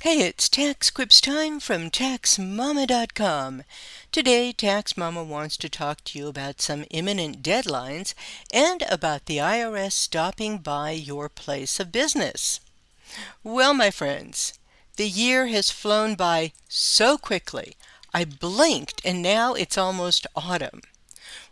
Hey, it's TaxQuips time from TaxMama.com. Today, TaxMama wants to talk to you about some imminent deadlines and about the IRS stopping by your place of business. Well, my friends, the year has flown by so quickly. I blinked and now it's almost autumn.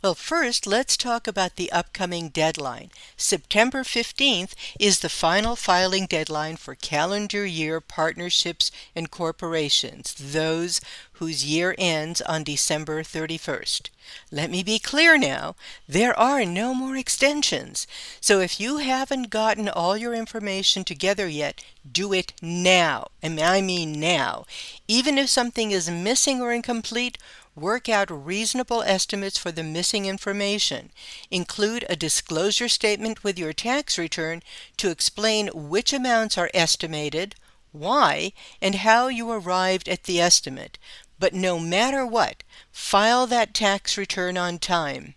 Well, first, let's talk about the upcoming deadline. September 15th is the final filing deadline for calendar year partnerships and corporations, those whose year ends on December 31st. Let me be clear now, there are no more extensions. So if you haven't gotten all your information together yet, do it now. And I mean now. Even if something is missing or incomplete, work out reasonable estimates for the missing information. Include a disclosure statement with your tax return to explain which amounts are estimated, why, and how you arrived at the estimate. But no matter what, file that tax return on time.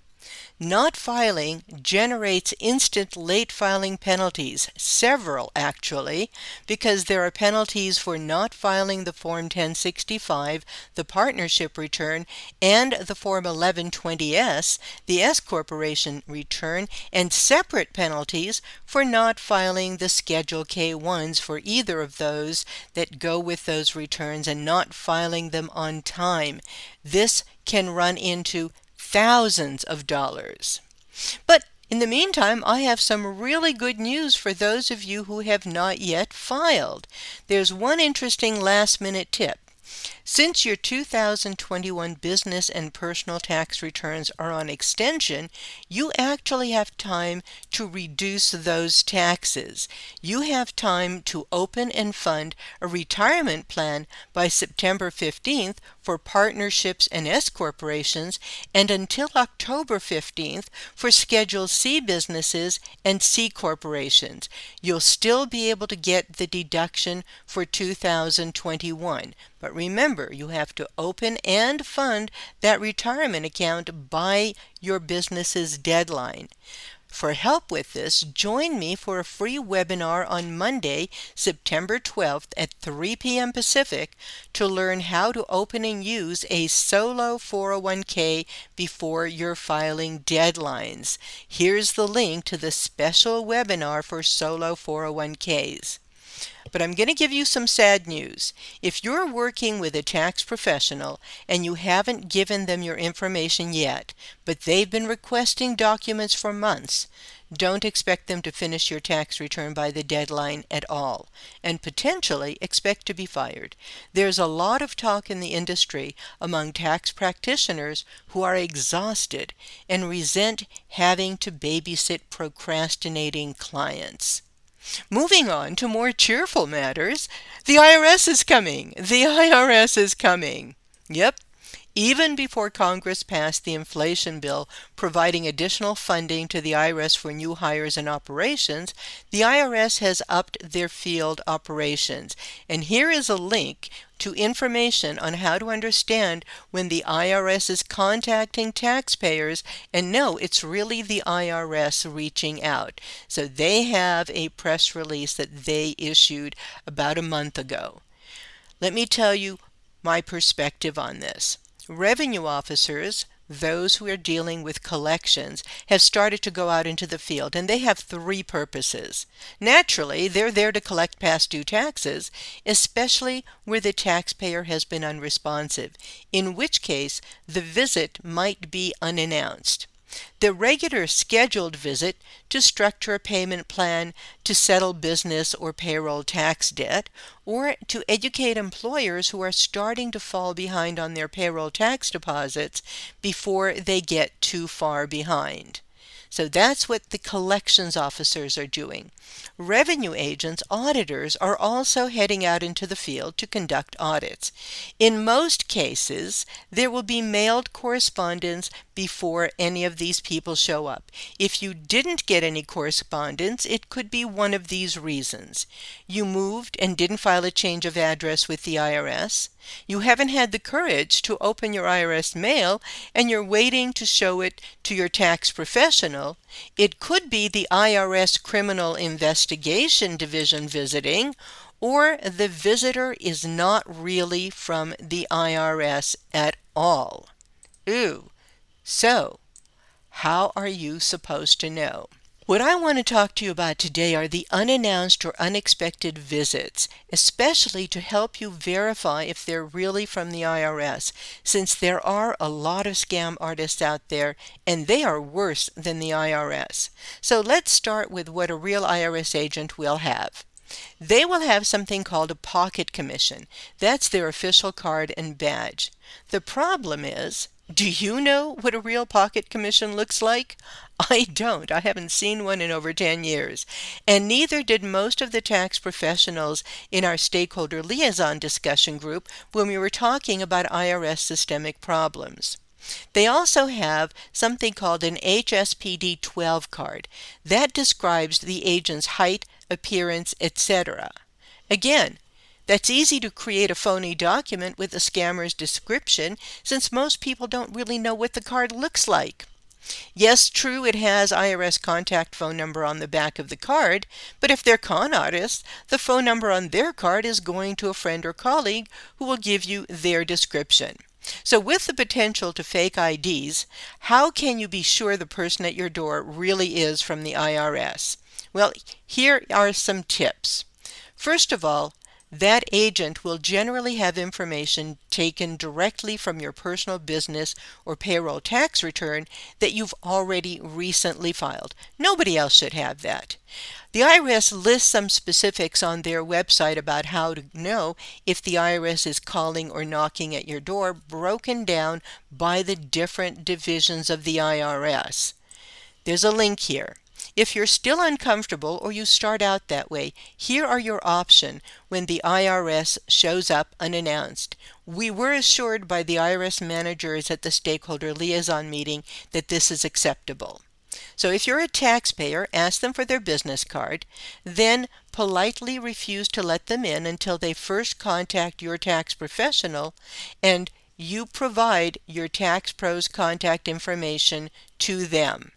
Not filing generates instant late filing penalties, several actually, because there are penalties for not filing the Form 1065, the partnership return, and the Form 1120S, the S Corporation return, and separate penalties for not filing the Schedule K-1s for either of those that go with those returns and not filing them on time. This can run into thousands of dollars. But in the meantime, I have some really good news for those of you who have not yet filed. There's one interesting last-minute tip. Since your 2021 business and personal tax returns are on extension, you actually have time to reduce those taxes. You have time to open and fund a retirement plan by September 15th for partnerships and S corporations and until October 15th for Schedule C businesses and C corporations. You'll still be able to get the deduction for 2021. But remember, you have to open and fund that retirement account by your business's deadline. For help with this, join me for a free webinar on Monday, September 12th at 3 p.m. Pacific to learn how to open and use a solo 401k before your filing deadlines. Here's the link to the special webinar for solo 401ks. But I'm going to give you some sad news. If you're working with a tax professional and you haven't given them your information yet, but they've been requesting documents for months, don't expect them to finish your tax return by the deadline at all, and potentially expect to be fired. There's a lot of talk in the industry among tax practitioners who are exhausted and resent having to babysit procrastinating clients. Moving on to more cheerful matters, the IRS is coming. The IRS is coming. Yep. Even before Congress passed the inflation bill providing additional funding to the IRS for new hires and operations, the IRS has upped their field operations. And here is a link to information on how to understand when the IRS is contacting taxpayers, and no, it's really the IRS reaching out. So they have a press release that they issued about a month ago. Let me tell you my perspective on this. Revenue officers, those who are dealing with collections, have started to go out into the field, and they have three purposes. Naturally, they're there to collect past due taxes, especially where the taxpayer has been unresponsive, in which case the visit might be unannounced. The regular scheduled visit to structure a payment plan to settle business or payroll tax debt, or to educate employers who are starting to fall behind on their payroll tax deposits before they get too far behind. So that's what the collections officers are doing. Revenue agents, auditors, are also heading out into the field to conduct audits. In most cases, there will be mailed correspondence before any of these people show up. If you didn't get any correspondence, it could be one of these reasons. You moved and didn't file a change of address with the IRS. You haven't had the courage to open your IRS mail and you're waiting to show it to your tax professional. It could be the IRS Criminal Investigation Division visiting, or the visitor is not really from the IRS at all. Ooh, so how are you supposed to know? What I want to talk to you about today are the unannounced or unexpected visits, especially to help you verify if they're really from the IRS, since there are a lot of scam artists out there, and they are worse than the IRS. So let's start with what a real IRS agent will have. They will have something called a pocket commission. That's their official card and badge. The problem is, do you know what a real pocket commission looks like? I don't. I haven't seen one in over 10 years. And neither did most of the tax professionals in our stakeholder liaison discussion group when we were talking about IRS systemic problems. They also have something called an HSPD 12 card. That describes the agent's height, appearance, etc. Again, that's easy to create a phony document with a scammer's description, since most people don't really know what the card looks like. Yes, true, it has IRS contact phone number on the back of the card, but if they're con artists, the phone number on their card is going to a friend or colleague who will give you their description. So with the potential to fake IDs, how can you be sure the person at your door really is from the IRS? Well, here are some tips. First of all, that agent will generally have information taken directly from your personal business or payroll tax return that you've already recently filed. Nobody else should have that. The IRS lists some specifics on their website about how to know if the IRS is calling or knocking at your door, broken down by the different divisions of the IRS. There's a link here. If you're still uncomfortable or you start out that way, here are your options when the IRS shows up unannounced. We were assured by the IRS managers at the stakeholder liaison meeting that this is acceptable. So if you're a taxpayer, ask them for their business card, then politely refuse to let them in until they first contact your tax professional and you provide your tax pro's contact information to them.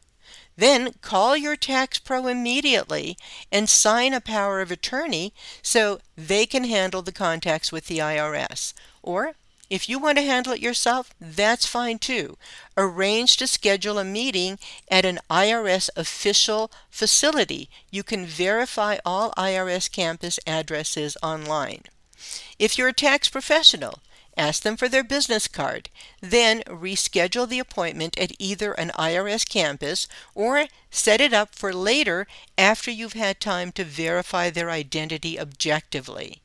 Then call your tax pro immediately and sign a power of attorney so they can handle the contacts with the IRS. Or if you want to handle it yourself, that's fine too. Arrange to schedule a meeting at an IRS official facility. You can verify all IRS campus addresses online. If you're a tax professional, ask them for their business card, then reschedule the appointment at either an IRS campus or set it up for later after you've had time to verify their identity objectively.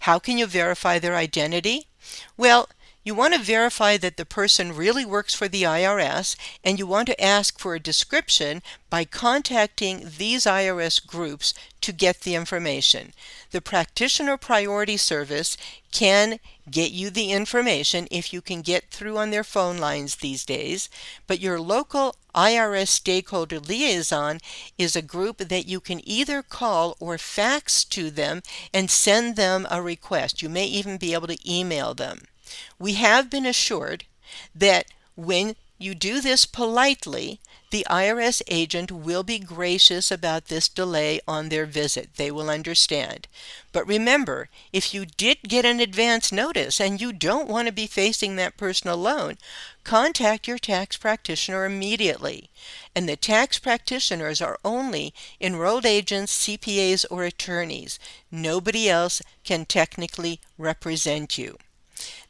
How can you verify their identity? Well, you want to verify that the person really works for the IRS, and you want to ask for a description by contacting these IRS groups to get the information. The Practitioner Priority Service can get you the information if you can get through on their phone lines these days, but your local IRS stakeholder liaison is a group that you can either call or fax to them and send them a request. You may even be able to email them. We have been assured that when you do this politely, the IRS agent will be gracious about this delay on their visit. They will understand. But remember, if you did get an advance notice and you don't want to be facing that person alone, contact your tax practitioner immediately. And the tax practitioners are only enrolled agents, CPAs, or attorneys. Nobody else can technically represent you.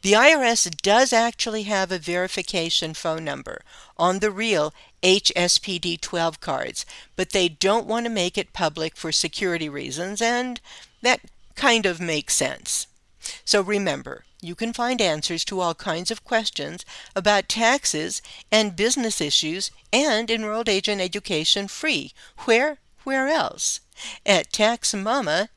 The IRS does actually have a verification phone number on the real HSPD 12 cards, but they don't want to make it public for security reasons, and that kind of makes sense. So remember, you can find answers to all kinds of questions about taxes and business issues and enrolled agent education free. Where else? At TaxMama.com.